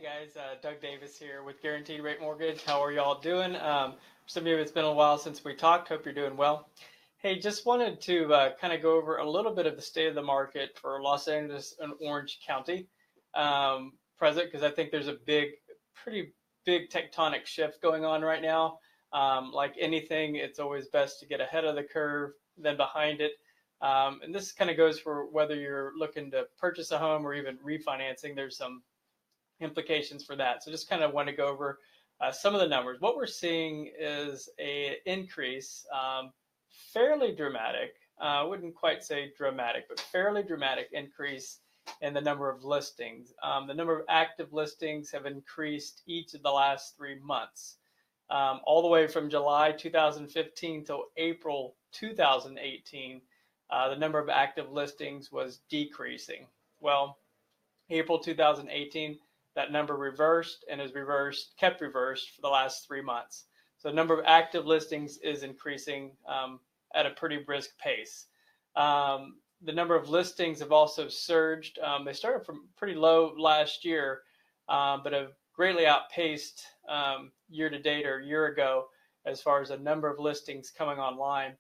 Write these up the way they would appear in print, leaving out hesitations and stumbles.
Hey guys, Doug Davis here with Guaranteed Rate Mortgage. How are y'all doing? For some of you, it's been a while since we talked. Hope you're doing well. Hey, just wanted to kind of go over a little bit of the state of the market for Los Angeles and Orange County present, because I think there's a pretty big tectonic shift going on right now. Like anything, it's always best to get ahead of the curve than behind it. And this kind of goes for whether you're looking to purchase a home or even refinancing. There's some implications for that. So just kind of want to go over some of the numbers. What we're seeing is an increase, fairly dramatic. I wouldn't quite say dramatic, but fairly dramatic increase in the number of listings. The number of active listings have increased each of the last 3 months, all the way from July 2015 till April 2018. The number of active listings was decreasing. Well, April 2018, that number reversed and is kept reversed for the last 3 months. So the number of active listings is increasing at a pretty brisk pace. The number of listings have also surged. They started from pretty low last year, but have greatly outpaced year to date or a year ago as far as the number of listings coming online.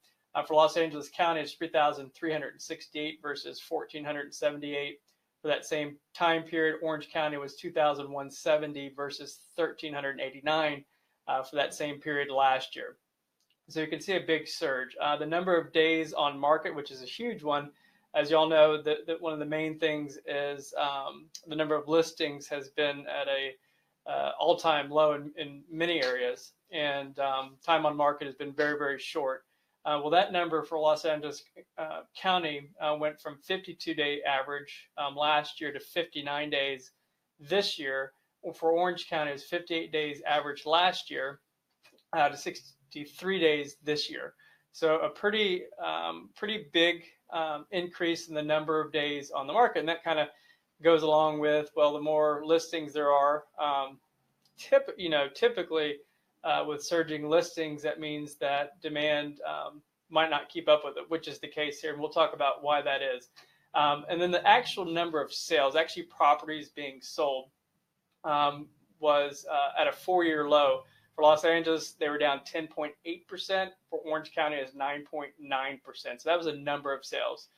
For Los Angeles County, it's 3,368 versus 1,478. For that same time period. Orange County was 2,170 versus 1,389 for that same period last year. So you can see a big surge. The number of days on market, which is a huge one, as y'all know, that one of the main things is the number of listings has been at a all-time low in many areas, and time on market has been very, very short. Well, that number for Los Angeles County went from 52-day average last year to 59 days this year. Well, for Orange County, it was 58 days average last year to 63 days this year. So a pretty big increase in the number of days on the market, and that kind of goes along with, well, the more listings there are, typically. With surging listings, that means that demand might not keep up with it, which is the case here. And we'll talk about why that is. And then the actual number of sales, actually properties being sold, was at a 4-year low. For Los Angeles, they were down 10.8%. For Orange County, is 9.9%. So that was a number of sales.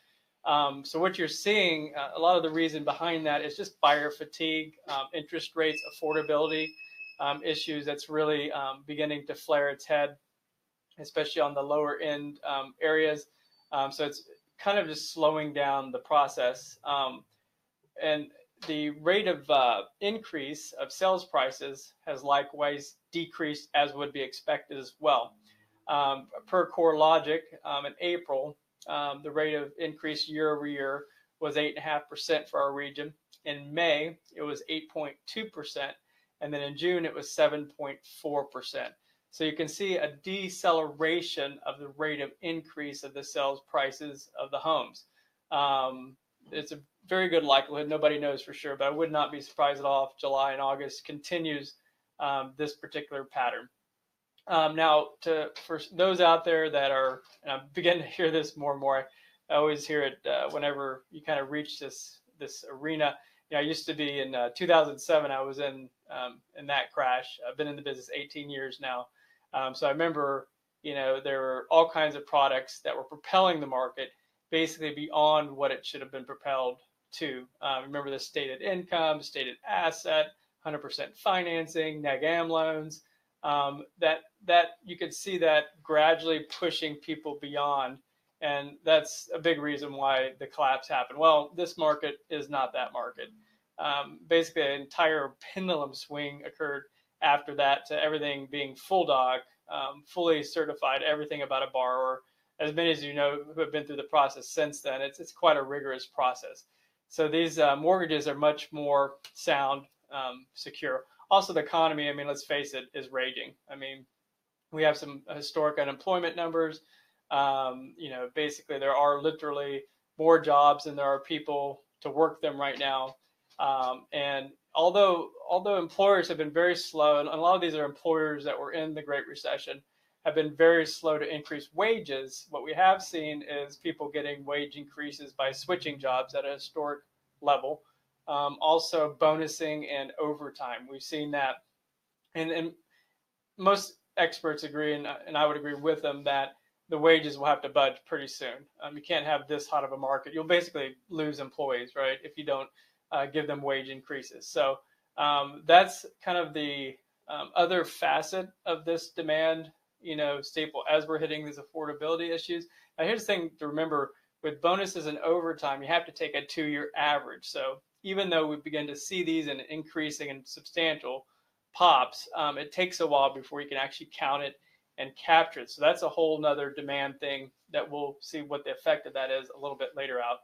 So what you're seeing, a lot of the reason behind that is just buyer fatigue, interest rates, affordability. Issues that's really beginning to flare its head, especially on the lower end areas. So it's kind of just slowing down the process. And the rate of increase of sales prices has likewise decreased, as would be expected as well. Per CoreLogic, in April, the rate of increase year over year was 8.5% for our region. In May, it was 8.2%. And then in June, it was 7.4%. So you can see a deceleration of the rate of increase of the sales prices of the homes. It's a very good likelihood. Nobody knows for sure, but I would not be surprised at all if July and August continues this particular pattern. Now, for those out there that are, and I'm beginning to hear this more and more, I always hear it whenever you kind of reach this arena. I used to be in 2007. I was in that crash. I've been in the business 18 years now. So I remember, there were all kinds of products that were propelling the market basically beyond what it should have been propelled to. Remember the stated income, stated asset, 100% financing, neg am loans. That you could see that gradually pushing people beyond. And that's a big reason why the collapse happened. Well, this market is not that market. Basically, an entire pendulum swing occurred after that to everything being full dog, fully certified, everything about a borrower. As many as you know who have been through the process since then, it's quite a rigorous process. So these mortgages are much more sound, secure. Also, the economy, let's face it, is raging. We have some historic unemployment numbers. Basically there are literally more jobs than there are people to work them right now. And although employers have been very slow, and a lot of these are employers that were in the Great Recession, have been very slow to increase wages, what we have seen is people getting wage increases by switching jobs at a historic level. Also bonusing and overtime. We've seen that, and most experts agree, and I would agree with them, that the wages will have to budge pretty soon. You can't have this hot of a market. You'll basically lose employees, right, if you don't give them wage increases. So that's kind of the other facet of this demand, staple as we're hitting these affordability issues. Now, here's the thing to remember: with bonuses and overtime, you have to take a 2-year average. So even though we begin to see these in increasing and substantial pops, it takes a while before you can actually count it and capture it. So that's a whole nother demand thing that we'll see what the effect of that is a little bit later out.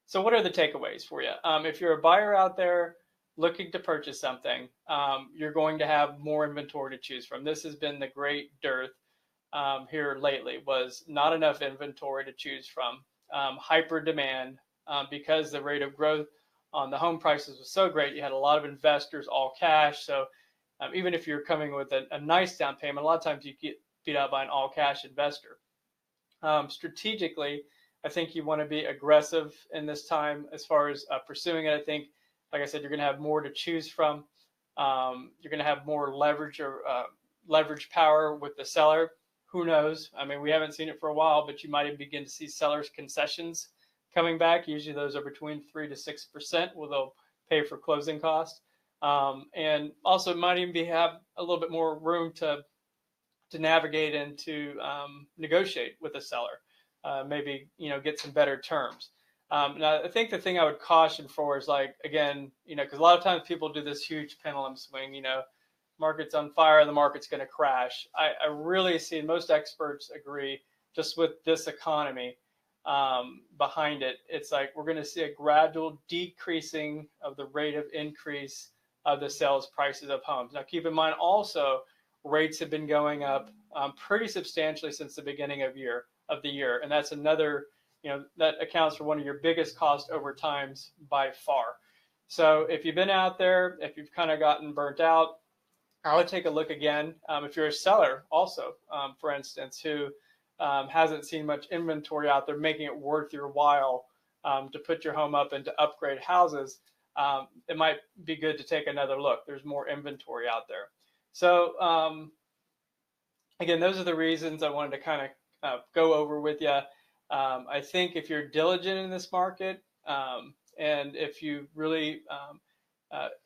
So what are the takeaways for you? If you're a buyer out there looking to purchase something, you're going to have more inventory to choose from. This has been the great dearth here lately, was not enough inventory to choose from. Hyper demand, because the rate of growth on the home prices was so great. You had a lot of investors, all cash. So even if you're coming with a nice down payment, a lot of times you get beat out by an all cash investor. Strategically, I think you want to be aggressive in this time as far as pursuing it. I think, like I said, you're going to have more to choose from. You're going to have more leverage or leverage power with the seller. Who knows? I mean, we haven't seen it for a while, but you might even begin to see sellers' concessions coming back. Usually those are between 3 to 6%, where they'll pay for closing costs. And also might even have a little bit more room to navigate and to negotiate with the seller. Maybe, get some better terms. Now, I think the thing I would caution for is, like, again, because a lot of times people do this huge pendulum swing, market's on fire, the market's going to crash. I really see, and most experts agree, just with this economy behind it, it's like we're going to see a gradual decreasing of the rate of increase of the sales prices of homes. Now, keep in mind also, rates have been going up pretty substantially since the beginning of the year, and that's another, that accounts for one of your biggest cost over times by far. So if you've been out there, if you've kind of gotten burnt out, I would take a look again. If you're a seller also, for instance, who hasn't seen much inventory out there, making it worth your while to put your home up and to upgrade houses, it might be good to take another look. There's more inventory out there. So again, those are the reasons I wanted to kind of go over with you. I think if you're diligent in this market, and if you really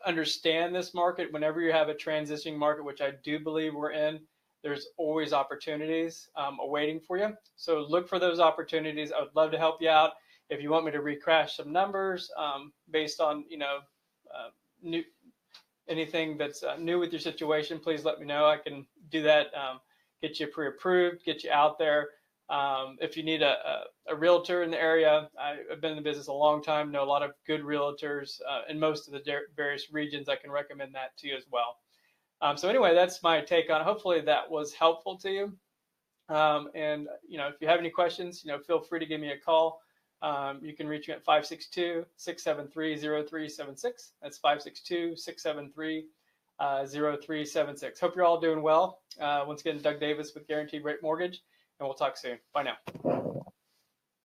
understand this market, whenever you have a transitioning market, which I do believe we're in, there's always opportunities awaiting for you. So look for those opportunities. I would love to help you out. If you want me to recrash some numbers based on anything that's new with your situation, please let me know. I can do that, get you pre-approved, get you out there. If you need a realtor in the area, I've been in the business a long time, know a lot of good realtors in most of the various regions. I can recommend that to you as well. So anyway, that's my take on it. Hopefully that was helpful to you. And if you have any questions, feel free to give me a call. You can reach me at 562-673-0376. That's 562-673-0376. Hope you're all doing well. Once again, Doug Davis with Guaranteed Rate Mortgage, and we'll talk soon. Bye now.